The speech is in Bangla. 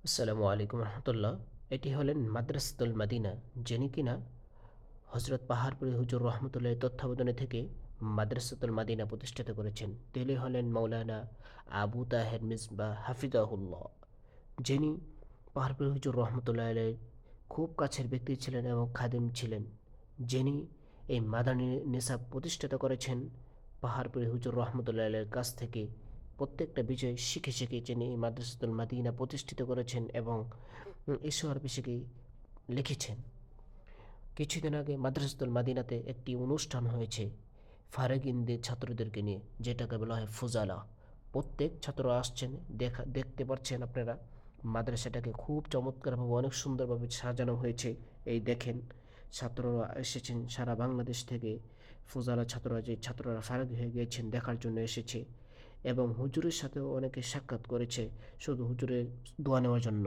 আসসালামু আলাইকুম রহমতুল্লাহ। এটি হলেন মাদ্রাসাতুল মাদিনা, যিনি কিনা হজরত পাহাড়পুরি হুজুর রহমতুল্লাহ তত্ত্বাবধানে থেকে মাদ্রাসাতুল মাদিনা প্রতিষ্ঠিত করেছেন। তিনি হলেন মৌলানা আবু তাহের মিসবাহ হাফিজাহুল্লাহ, যিনি পাহাড়পুরি হুজুর রহমতুল্লাহ আলাইহির খুব কাছের ব্যক্তি ছিলেন এবং খাদিম ছিলেন, যিনি এই মাদানী নিসাব প্রতিষ্ঠিত করেছেন পাহাড়পুরি হুজুর রহমতুল্লাহ আলাইহির কাছ থেকে। প্রত্যেকটা বিষয় শিখে শিখে তিনি এই মাদ্রাসাতুল মাদিনা প্রতিষ্ঠিত করেছেন এবং ঈশ্বর বিষয়কে লিখেছেন। কিছুদিন আগে মাদ্রাসাতুল মাদিনাতে একটি অনুষ্ঠান হয়েছে ফারেগিনদের ছাত্রদেরকে নিয়ে, যেটাকে বলা হয় ফুজালা। প্রত্যেক ছাত্র আসছেন, দেখতে পাচ্ছেন আপনারা মাদ্রাসাটাকে খুব চমৎকারভাবে অনেক সুন্দরভাবে সাজানো হয়েছে। এই দেখেন, ছাত্ররা এসেছেন সারা বাংলাদেশ থেকে। ফুজালা ছাত্ররা, যে ছাত্ররা ফারেক হয়ে গিয়েছেন, দেখার জন্য এসেছে এবং হুজুরের সাথেও অনেকে সাক্ষাৎ করেছে শুধু হুজুরের দোয়া নেওয়ার জন্য।